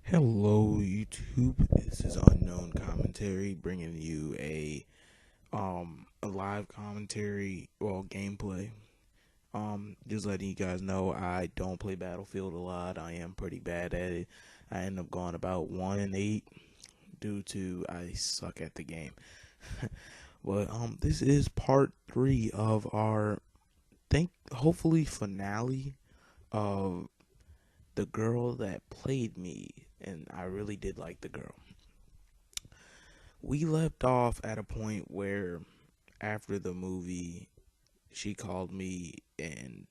Hello, YouTube. This is Unknown Commentary bringing you a live commentary, gameplay. Just letting you guys know I don't play Battlefield a lot. I am pretty bad at it. I end up going about 1-8 due to I suck at the game. But this is part 3 of our hopefully finale of the girl that played me, and I really did like the girl. We left off at a point where after the movie she called me, and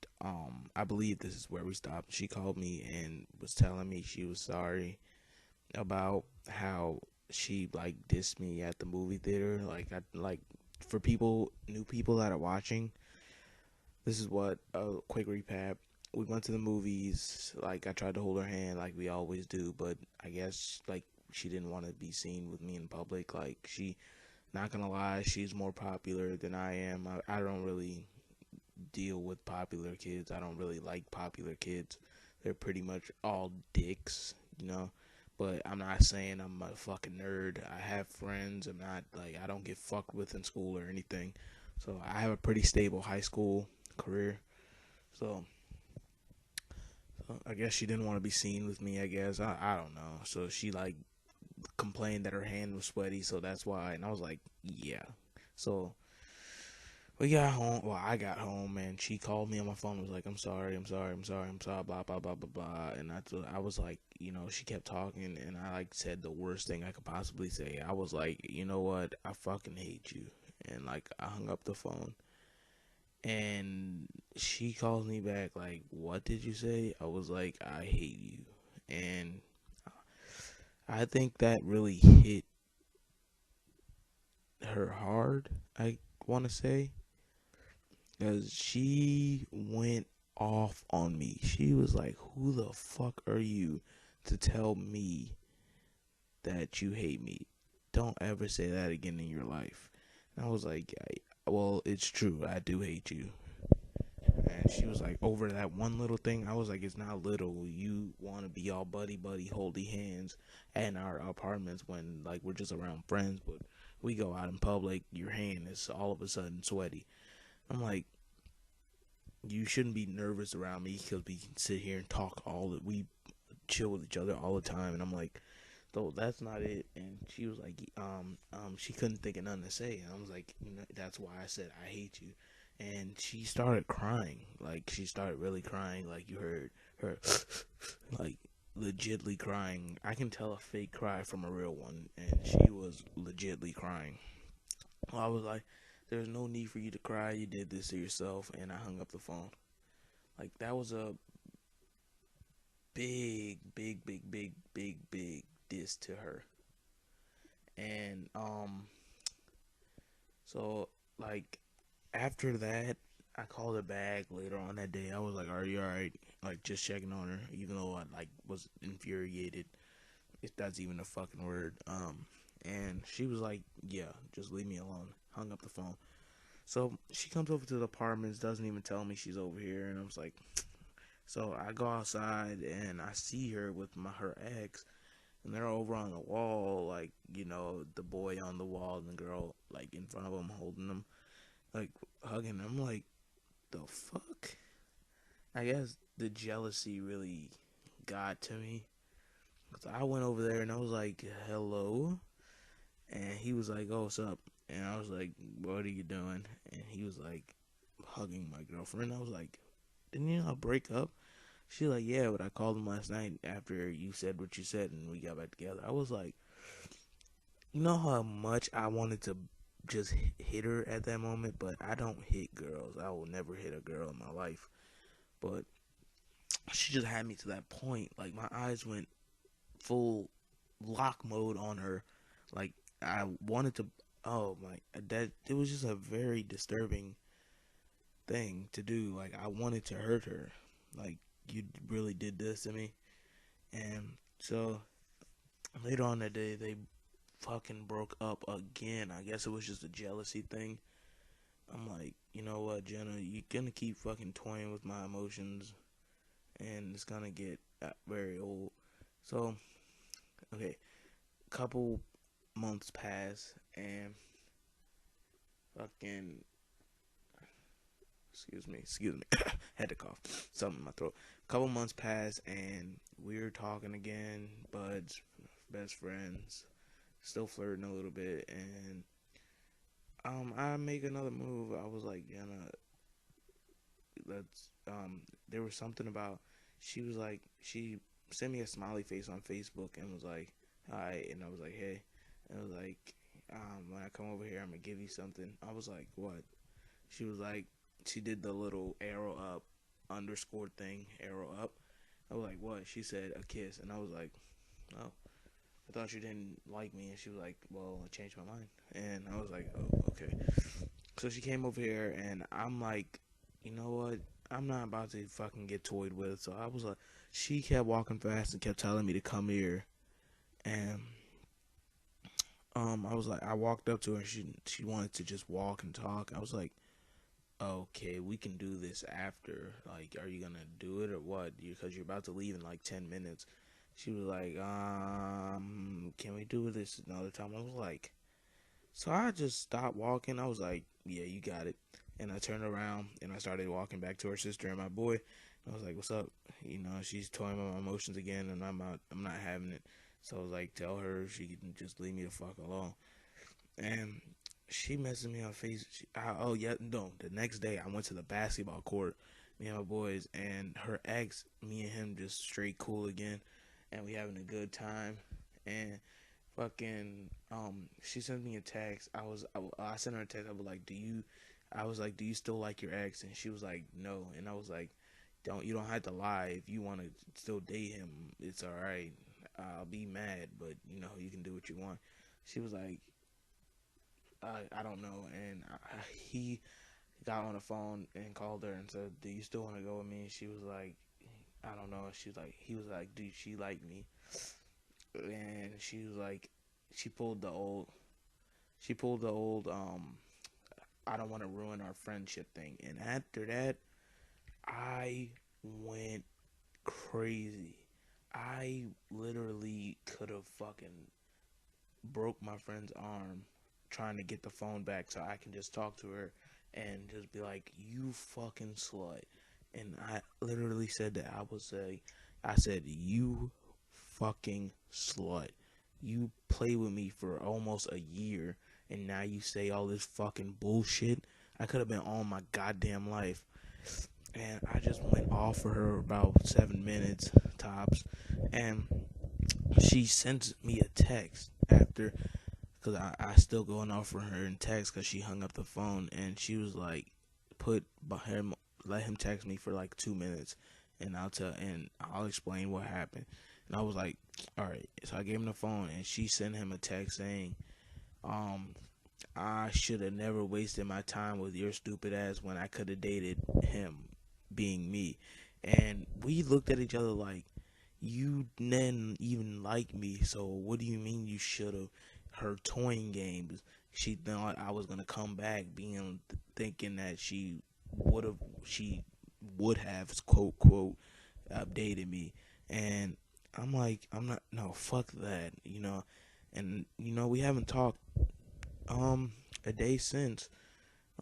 I believe this is where we stopped. She called me and was telling me she was sorry about how she like dissed me at the movie theater. For people, new people that are watching, this is what a quick recap. We went to the movies. Like, I tried to hold her hand like we always do, but I guess like she didn't want to be seen with me in public. Like, she, not gonna lie, she's more popular than I am. I don't really deal with popular kids. I don't really like popular kids. They're pretty much all dicks, you know. But I'm not saying I'm a fucking nerd. I have friends. I'm not like, I don't get fucked with in school or anything. So I have a pretty stable high school career. So I guess she didn't want to be seen with me. I guess I don't know. So she like complained that her hand was sweaty, so that's why. And I was like, yeah. So we got home. Well, I got home, and she called me on my phone. Was like, I'm sorry, I'm sorry, I'm sorry, I'm sorry, blah blah blah blah blah. And I was like, she kept talking, and I like said the worst thing I could possibly say. I was like, you know what? I fucking hate you. And like, I hung up the phone. And she calls me back like, what did you say? I was like, I hate you. And I think that really hit her hard, I want to say, because she went off on me. She was like, who the fuck are you to tell me that you hate me? Don't ever say that again in your life. And I was like, well, it's true. I do hate you. And she was like, over that one little thing. I was like, it's not little. You want to be all buddy buddy, holdy hands in our apartments when like we're just around friends, but we go out in public, your hand is all of a sudden sweaty. I'm like, you shouldn't be nervous around me because we can sit here and talk we chill with each other all the time. And I'm like, though that's not it. And she was like, she couldn't think of nothing to say. And I was like, that's why I said I hate you. And she started crying. Like, she started really crying. Like, you heard her, like, legitly crying. I can tell a fake cry from a real one. And she was legitly crying. Well, I was like, there's no need for you to cry. You did this to yourself. And I hung up the phone. Like, that was a big, big, big, big, big, big diss to her. And so like after that, I called her back later on that day. I was like, "Are you all right?" Like, just checking on her, even though I like was infuriated, if that's even a fucking word. And she was like, "Yeah, just leave me alone." Hung up the phone. So she comes over to the apartments, doesn't even tell me she's over here, and I was like, so I go outside and I see her with her ex, and they're over on the wall, like, the boy on the wall and the girl like in front of him holding them, like hugging him. Like, the fuck? I guess the jealousy really got to me. Cause I went over there and I was like, hello. And he was like, oh, what's up? And I was like, what are you doing? And he was like, hugging my girlfriend. I was like, didn't you know break up? She's like, yeah, but I called him last night after you said what you said and we got back together. I was like, you know how much I wanted to just hit her at that moment, but I don't hit girls. I will never hit a girl in my life. But she just had me to that point. Like, my eyes went full lock mode on her. Like, I wanted to. Oh my, that it was just a very disturbing thing to do. Like, I wanted to hurt her. Like, you really did this to me. And so later on that day, they fucking broke up again. I guess it was just a jealousy thing. I'm like, you know what, Jenna, you're gonna keep fucking toying with my emotions, and it's gonna get very old. So Okay, couple months pass and fucking excuse me, had to cough, something in my throat. Couple months pass and we're talking again, buds, best friends, still flirting a little bit, and I make another move. I was like, Jenna, let's there was something about, she was like, she sent me a smiley face on Facebook and was like, hi, and I was like, hey, and I was like, when I come over here, I'm gonna give you something. I was like, what? She was like, she did the little arrow up, underscore thing, arrow up. I was like, what? She said, a kiss. And I was like, oh, I thought you didn't like me. And she was like, well, I changed my mind. And I was like, oh, okay. So she came over here, and I'm like, you know what? I'm not about to fucking get toyed with. So I was like, she kept walking fast and kept telling me to come here. And I was like, I walked up to her, and she wanted to just walk and talk. I was like, okay, we can do this after. Like, are you gonna do it or what? Because you're about to leave in like 10 minutes. She was like, can we do this another time? I was like, so I just stopped walking. I was like, yeah, you got it. And I turned around and I started walking back to her sister and my boy. And I was like, what's up? You know, she's toying with my emotions again, and I'm not having it. So I was like, tell her she can just leave me the fuck alone. And she messaged me on Facebook. Oh yeah, no. The next day, I went to the basketball court, me and my boys, and her ex, me and him just straight cool again, and we having a good time. And fucking, she sent me a text. I sent her a text. I was like, do you still like your ex? And she was like, no. And I was like, you don't have to lie. If you want to still date him, it's all right. I'll be mad, but you know you can do what you want. She was like, I don't know. And he got on the phone and called her and said, do you still want to go with me? And she was like, I don't know. He was like, do she like me? And she was like, she pulled the old, she pulled the old, I don't want to ruin our friendship thing. And after that, I went crazy. I literally could have fucking broke my friend's arm trying to get the phone back so I can just talk to her and just be like, you fucking slut. And I literally said that. I said, you fucking slut. You play with me for almost a year, and now you say all this fucking bullshit. I could have been on my goddamn life. And I just went off for her about 7 minutes tops. And she sent me a text after, because I still going off for her in text because she hung up the phone, and she was like, let him text me for like 2 minutes, and I'll explain what happened. And I was like, all right. So I gave him the phone, and she sent him a text saying, um, I should have never wasted my time with your stupid ass when I could have dated him, being me. And we looked at each other like, you didn't even like me, so what do you mean you should have? Her toying games. She thought I was gonna come back, thinking that she would have, quote quote, updated me. And I'm like, I'm not, no, fuck that, you know. And we haven't talked a day since.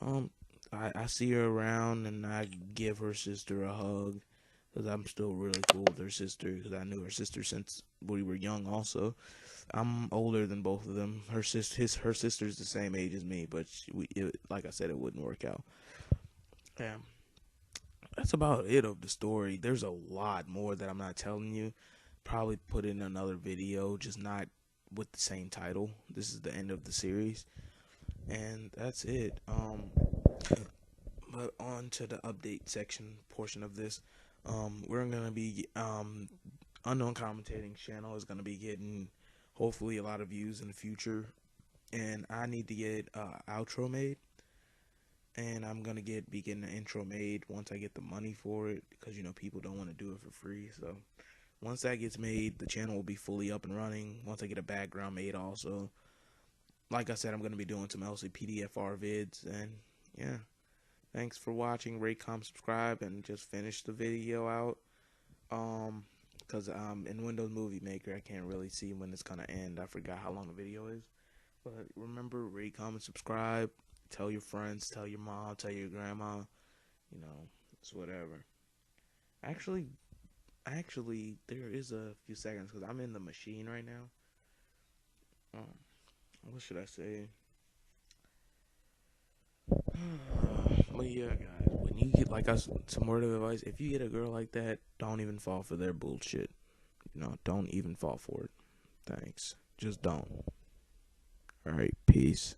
um I see her around, and I give her sister a hug because I'm still really cool with her sister, because I knew her sister since we were young. Also, I'm older than both of them. Her sister's the same age as me, but like I said, it wouldn't work out. Yeah, that's about it of the story. There's a lot more that I'm not telling you. Probably put in another video, just not with the same title. This is the end of the series, and that's it. But on to the update section portion of this. We're gonna be Unknown Commentating channel is gonna be getting hopefully a lot of views in the future, and I need to get outro made, and I'm gonna be getting an intro made once I get the money for it, because people don't want to do it for free. So once that gets made, the channel will be fully up and running. Once I get a background made, also, like I said, I'm gonna be doing some LCPDFR vids, and yeah. Thanks for watching. Rate, comment, subscribe, and just finish the video out. Because in Windows Movie Maker, I can't really see when it's gonna end. I forgot how long the video is. But remember, rate, comment, subscribe. Tell your friends, tell your mom, tell your grandma. You know, it's whatever. Actually, there is a few seconds because I'm in the machine right now. Um, what should I say? But yeah, guys, when you get like us, some word of advice: if you get a girl like that, don't even fall for their bullshit. You know, don't even fall for it. Thanks. Just don't. All right, peace.